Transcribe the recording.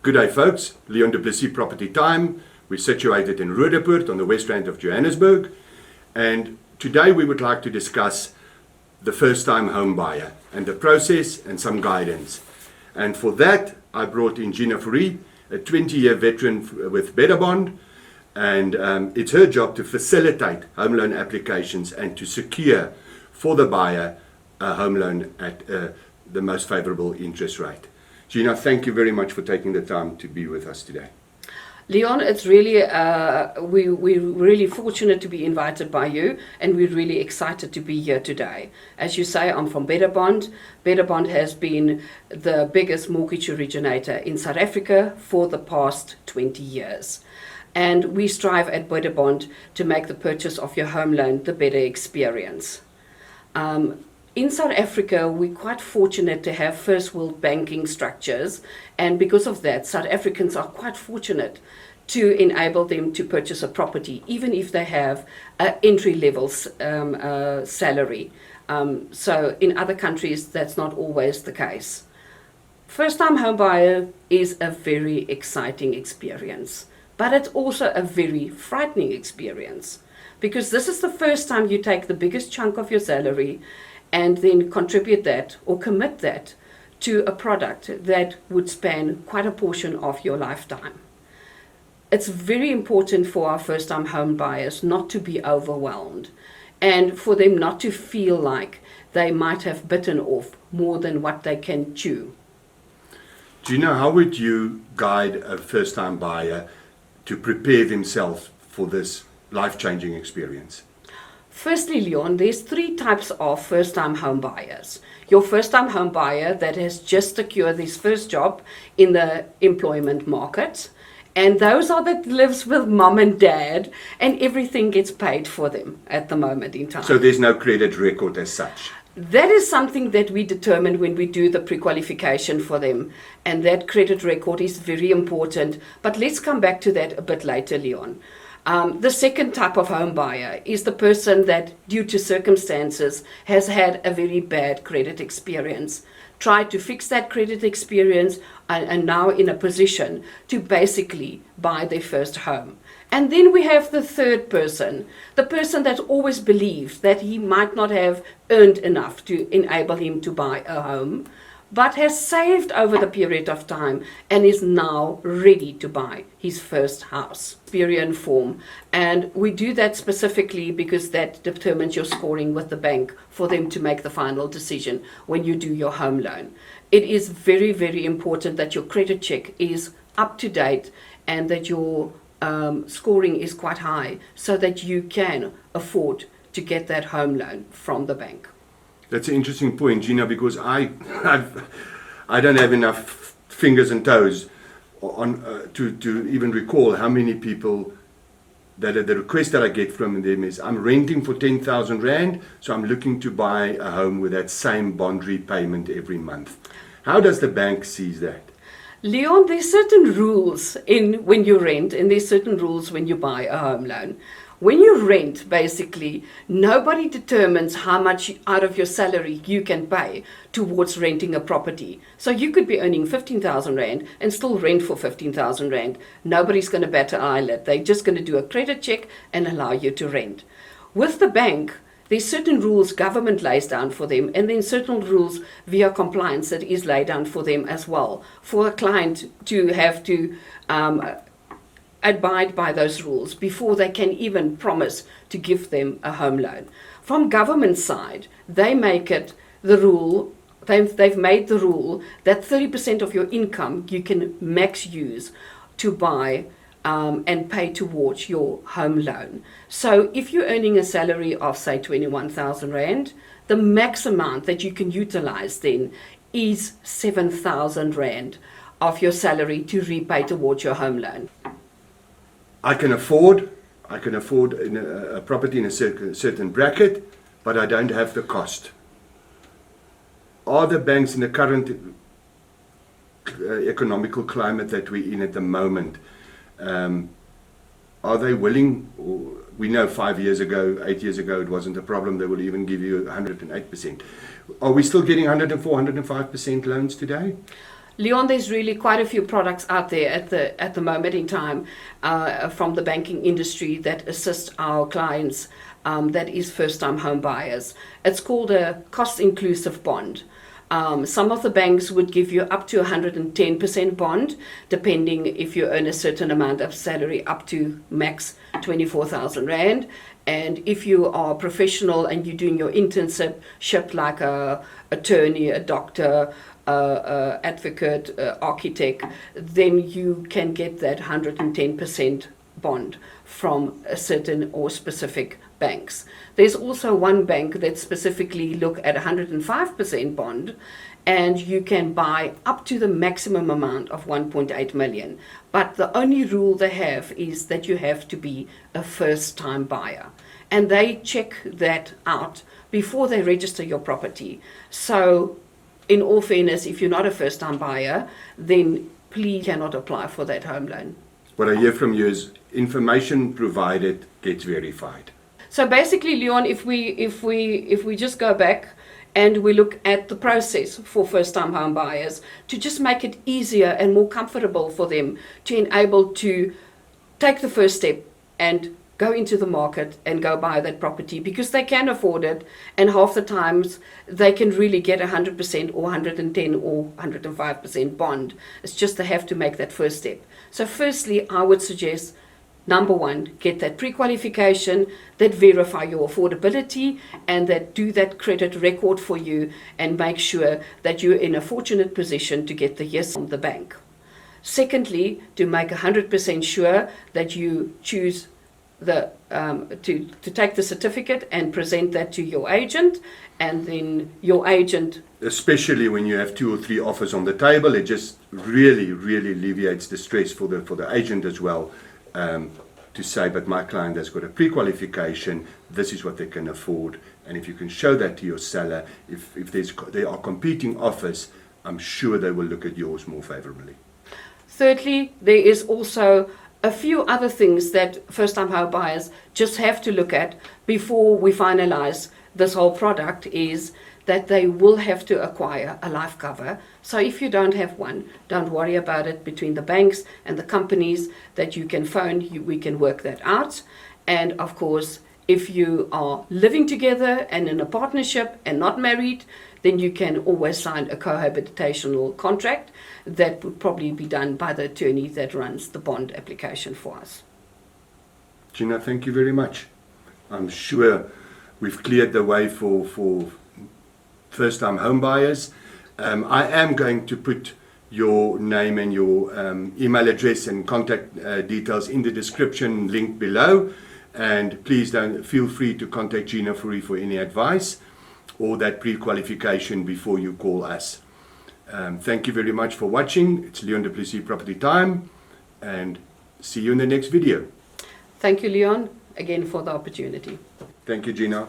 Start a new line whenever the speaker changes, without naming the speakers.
Good day, folks. Leon du Plessis Property Time. We're situated in Roodepoort on the west rand of Johannesburg. And today we would like to discuss the first-time home buyer and the process and some guidance. And for that, I brought in Gina Fourie, a 20-year veteran with Betterbond. And it's her job to facilitate home loan applications and to secure for the buyer a home loan at the most favorable interest rate. Gina, thank you very much for taking the time to be with us today.
Leon, it's really, we're really fortunate to be invited by you, and we're really excited to be here today. As you say, I'm from Betterbond. Betterbond has been the biggest mortgage originator in South Africa for the past 20 years. And we strive at Betterbond to make the purchase of your home loan the better experience. In South Africa, we're quite fortunate to have first world banking structures, and because of that, South Africans are quite fortunate to enable them to purchase a property, even if they have an entry-level salary. So in other countries, that's not always the case. First-time home buyer is a very exciting experience, but it's also a very frightening experience, because this is the first time you take the biggest chunk of your salary and then contribute that or commit that to a product that would span quite a portion of your lifetime. It's very important for our first-time home buyers not to be overwhelmed and for them not to feel like they might have bitten off more than what they can chew.
Gina, how would you guide a first-time buyer to prepare themselves for this life-changing experience?
Firstly, Leon, there's three types of first-time home buyers. Your first-time home buyer that has just secured his first job in the employment market, and those are that lives with mom and dad, and everything gets paid for them at the moment in time.
So there's no credit record as such?
That is something that we determine when we do the pre-qualification for them, and that credit record is very important, but let's come back to that a bit later, Leon. The second type of home buyer is the person that, due to circumstances, has had a very bad credit experience, tried to fix that credit experience, and now in a position to basically buy their first home. And then we have the third person, the person that always believes that he might not have earned enough to enable him to buy a home, but has saved over the period of time and is now ready to buy his first house. Experience form, and we do that specifically because that determines your scoring with the bank for them to make the final decision when you do your home loan. It is very, very important that your credit check is up to date and that your scoring is quite high so that you can afford to get that home loan from the bank.
That's an interesting point, Gina, because I don't have enough fingers and toes on to even recall how many people that the request that I get from them is, I'm renting for 10,000 Rand, so I'm looking to buy a home with that same bond repayment every month. How does the bank see that?
Leon, there's certain rules in when you rent, and there's certain rules when you buy a home loan. When you rent, basically, nobody determines how much out of your salary you can pay towards renting a property. So you could be earning 15,000 Rand and still rent for 15,000 Rand. Nobody's going to bat an eyelid. They're just going to do a credit check and allow you to rent. With the bank, there's certain rules government lays down for them, and then certain rules via compliance that is laid down for them as well. For a client to have to abide by those rules before they can even promise to give them a home loan. From government side, they make it the rule, they've made the rule that 30% of your income you can max use to buy and pay towards your home loan. So if you're earning a salary of, say, 21,000 Rand, the max amount that you can utilize then is 7,000 Rand of your salary to repay towards your home loan.
I can afford a property in a certain bracket, but I don't have the cost. Are the banks in the current economical climate that we're in at the moment, are they willing? We know 5 years ago, 8 years ago, it wasn't a problem. They will even give you 108%. Are we still getting 104, 105% loans today?
Leon, there's really quite a few products out there at the moment in time from the banking industry that assist our clients that is first-time home buyers. It's called a cost-inclusive bond. Some of the banks would give you up to 110% bond, depending if you earn a certain amount of salary, up to max 24,000 Rand. And if you are professional and you're doing your internship like a attorney, a doctor, advocate, architect, then you can get that 110% bond from a certain or specific banks. There's also one bank that specifically look at 105% bond, and you can buy up to the maximum amount of 1.8 million. But the only rule they have is that you have to be a first-time buyer. And they check that out before they register your property. So in all fairness, if you're not a first-time buyer, then please cannot apply for that home loan.
What I hear from you is information provided gets verified.
So basically, Leon, if we just go back and we look at the process for first-time home buyers to just make it easier and more comfortable for them to enable to take the first step and go into the market and go buy that property because they can afford it, and half the times they can really get 100% or 110 or 105% bond. It's just they have to make that first step. So firstly, I would suggest, number one, get that pre-qualification, that verify your affordability, and that do that credit record for you and make sure that you're in a fortunate position to get the yes from the bank. Secondly, to make 100% sure that you choose to take the certificate and present that to your agent, and then your agent,
especially when you have 2 or 3 offers on the table, it just really alleviates the stress for the agent as well, to say, but my client has got a pre-qualification, this is what they can afford. And if you can show that to your seller, if there are competing offers, I'm sure they will look at yours more favorably.
Thirdly, there is also a few other things that first-time home buyers just have to look at before we finalize this whole product, is that they will have to acquire a life cover. So if you don't have one, don't worry about it. Between the banks and the companies that you can phone, we can work that out. And of course, if you are living together and in a partnership and not married, then you can always sign a cohabitational contract that would probably be done by the attorney that runs the bond application for us.
Gina, thank you very much. I'm sure we've cleared the way for first-time home buyers. I am going to put your name and your email address and contact details in the description link below. And please don't feel free to contact Gina for any advice or that pre-qualification before you call us. Thank you very much for watching. It's Leon du Plessis Property Time, and see you in the next video.
Thank you, Leon, again for the opportunity.
Thank you, Gina.